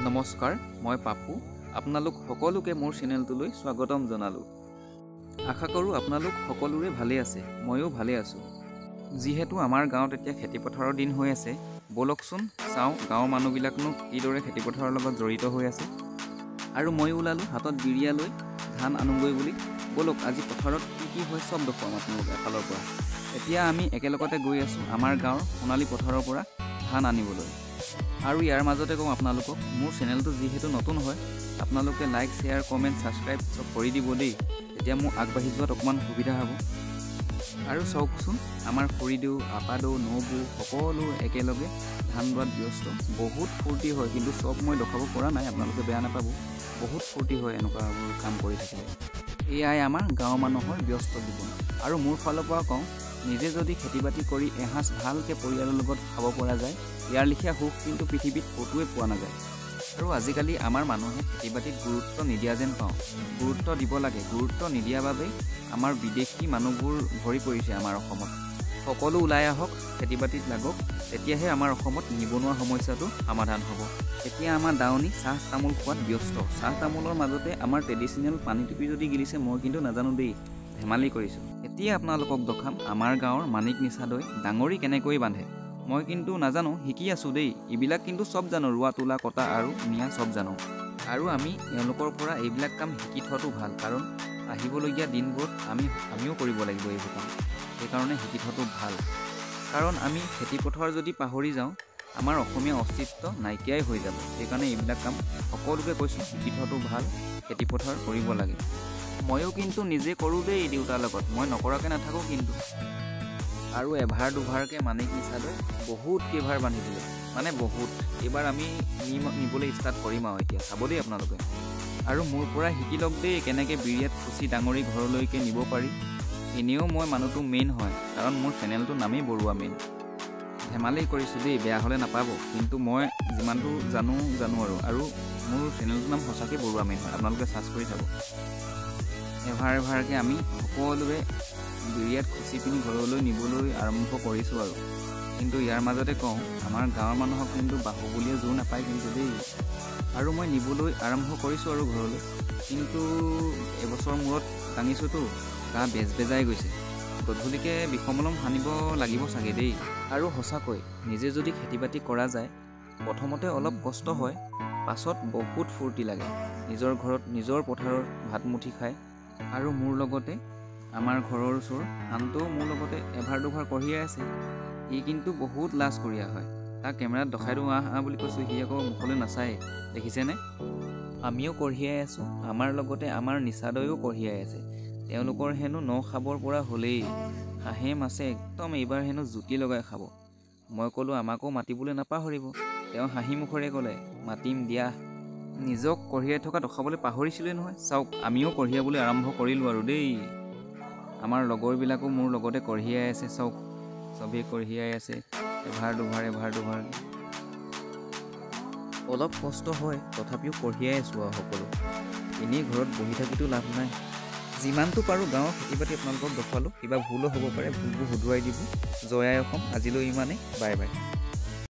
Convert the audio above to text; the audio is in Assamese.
নমস্কাৰ, মই পাপু। আপোনালোক সকলোকে মোৰ চেনেলটোলৈ স্বাগতম জনালোঁ। আশা কৰোঁ আপোনালোক সকলোৰে ভালে আছে, ময়ো ভালে আছোঁ। যিহেতু আমাৰ গাঁৱত এতিয়া খেতিপথাৰৰ দিন হৈ আছে, ব'লকচোন চাওঁ গাঁৱৰ মানুহবিলাকনো কিদৰে খেতিপথাৰৰ লগত জড়িত হৈ আছে। আৰু মই ওলালোঁ হাতত বিৰিয়া লৈ ধান আনোগৈ বুলি। ব'লক আজি পথাৰত কি হয় চব দেখুৱাম আপোনালোকে এফালৰ পৰা। এতিয়া আমি একেলগতে গৈ আছোঁ আমাৰ গাঁৱৰ সোণালী পথাৰৰ পৰা ধান আনিবলৈ। আৰু ইয়াৰ মাজতে কওঁ আপোনালোকক, মোৰ চেনেলটো যিহেতু নতুন হয়, আপোনালোকে লাইক, শ্বেয়াৰ, কমেণ্ট, ছাবস্ক্ৰাইব চব কৰি দিব দেই। তেতিয়া মোক আগবাঢ়ি যোৱাত অকণমান সুবিধা হ'ব। আৰু চাওকচোন আমাৰ খুৰীদেউ, আপাদেউ, নবৌ সকলো একেলগে ধান ৰোৱাত ব্যস্ত। বহুত ফূৰ্তি হয়, কিন্তু চব মই দেখাব পৰা নাই, আপোনালোকে বেয়া নাপাব। বহুত ফূৰ্তি হয় এনেকুৱাবোৰ কাম কৰি থাকিলে। এয়াই আমাৰ গাঁৱৰ মানুহৰ ব্যস্ত জীৱন। আৰু মোৰ ফালৰ পৰা কওঁ, নিজে যদি খেতি বাতি কৰি এসাঁজ ভালকৈ পৰিয়ালৰ লগত খাব পৰা যায়, ইয়াৰ লেখীয়া সুখ কিন্তু পৃথিৱীত ক'তোৱে পোৱা নাযায়। আৰু আজিকালি আমাৰ মানুহে খেতি বাতিত গুৰুত্ব নিদিয়া যেন পাওঁ। গুৰুত্ব দিব লাগে, গুৰুত্ব নিদিয়াৰ বাবেই আমাৰ বিদেশী মানুহবোৰ ভৰি পৰিছে আমাৰ অসমত। সকলো ওলাই আহক, খেতি বাতিত লাগক, তেতিয়াহে আমাৰ অসমত নিবনুৱা সমস্যাটো সমাধান হ'ব। এতিয়া আমাৰ দাৱনী চাহ তামোল খোৱাত ব্যস্ত। চাহ তামোলৰ মাজতে আমাৰ ট্ৰেডিশ্যনেল পানী টুপি যদি গিলিছে মই কিন্তু নাজানো দেই, ধেমালি কৰিছোঁ। এতিয়া আপোনালোকক দেখাম আমাৰ গাঁৱৰ মানিক নিচাদৈ ডাঙৰি কেনেকৈ বান্ধে। মই কিন্তু নাজানো, শিকি আছোঁ দেই। এইবিলাক কিন্তু চব জানো, ৰোৱা তোলা কটা আৰু নিয়া চব জানো। আৰু আমি এওঁলোকৰ পৰা এইবিলাক কাম শিকি থোৱাটো ভাল, কাৰণ আহিবলগীয়া দিনবোৰত আমিও কৰিব লাগিব এইবোৰ কাম। সেইকাৰণে শিকি থোৱাটো ভাল, কাৰণ আমি খেতিপথাৰ যদি পাহৰি যাওঁ, আমাৰ অসমীয়া অস্তিত্ব নাইকিয়াই হৈ যাব। সেইকাৰণে এইবিলাক কাম সকলোকে কৈছোঁ, শিকি থোৱাটো ভাল, খেতিপথাৰ কৰিব লাগে। ময়ো কিন্তু নিজে কৰোঁ দেই দেউতাৰ লগত, মই নকৰাকৈ নাথাকোঁ কিন্তু। আৰু এভাৰ দুভাৰকৈ মানিক নিচাদৈ বহুত কেইভাৰ বান্ধি দিলে, মানে বহুত। এইবাৰ আমি নিবলৈ ষ্টাৰ্ট কৰিম আৰু এতিয়া চাব দেই আপোনালোকে। আৰু মোৰ পৰা শিকি লওক দেই কেনেকৈ বিৰিয়াত খুচি ডাঙৰি ঘৰলৈকে নিব পাৰি। এনেও মই মানুহটো মেইন হয়, কাৰণ মোৰ চেনেলটোৰ নামেই বৰুৱা মেইন। ধেমালি কৰিছোঁ দেই, বেয়া হ'লে নাপাব, কিন্তু মই যিমানটো জানো আৰু মোৰ চেনেলটোৰ নাম সঁচাকৈ বৰুৱা মেইন হয়, আপোনালোকে চাৰ্চ কৰি চাব। এভাৰ এভাৰকৈ আমি সকলোৱে বিৰিয়াত খুচি পিনি ঘৰলৈ নিবলৈ আৰম্ভ কৰিছোঁ আৰু। কিন্তু ইয়াৰ মাজতে কওঁ, আমাৰ গাঁৱৰ মানুহক কিন্তু বাহুবলীয়ে জোৰ নাপায় কিন্তু দেই। আৰু মই নিবলৈ আৰম্ভ কৰিছোঁ আৰু ঘৰলৈ, কিন্তু এবছৰ মূৰত দাঙিছোঁতো, গা বেজাই গৈছে। গধূলিকৈ বিষমলম সানিব লাগিব চাগে দেই। আৰু সঁচাকৈ নিজে যদি খেতি বাতি কৰা যায়, প্ৰথমতে অলপ কষ্ট হয়, পাছত বহুত ফূৰ্তি লাগে নিজৰ ঘৰত নিজৰ পথাৰত ভাত মুঠি খায়। আৰু মোৰ লগতে আমাৰ ঘৰৰ ওচৰ আনটো মোৰ লগতে এভাৰ দুভাৰ কঢ়িয়াই আছে। সি কিন্তু বহুত লাজ কৰিয়া হয়, তাক কেমেৰাত দেখাই দিওঁ আহ বুলি কৈছোঁ, সি আকৌ মুখলৈ নাচায়, দেখিছেনে? আমিও কঢ়িয়াই আছোঁ, আমাৰ লগতে আমাৰ নিচাদৈও কঢ়িয়াই আছে। তেওঁলোকৰ হেনো ন খাবৰ পৰা হ'লেই, হাঁহে মাছে একদম এইবাৰ হেনো জুতি লগাই খাব। মই ক'লোঁ আমাকো মাতিবলৈ নাপাহৰিব। তেওঁ হাঁহি মুখেৰে ক'লে, মাতিম দিয়া। নিজক কঢ়িয়াই থকা দেখাবলৈ পাহৰিছিলোঁৱে নহয়। চাওক আমিও কঢ়িয়াবলৈ আৰম্ভ কৰিলোঁ আৰু দেই। আমাৰ লগৰবিলাকো মোৰ লগতে কঢ়িয়াই আছে, চাওক চবেই কঢ়িয়াই আছে এভাৰ দুভাৰ। অলপ কষ্ট হয়, তথাপিও কঢ়িয়াই আছোঁ আৰু সকলো। এনেই ঘৰত বহি থাকিতো লাভ নাই। যিমানটো পাৰোঁ গাঁৱৰ খেতি বাতি আপোনালোকক দেখুৱালোঁ, কিবা ভুলো হ'ব পাৰে, ভুলবোৰ শুধৰাই দিব। জয় আই অসম, আজিলৈ ইমানেই, বাই বাই।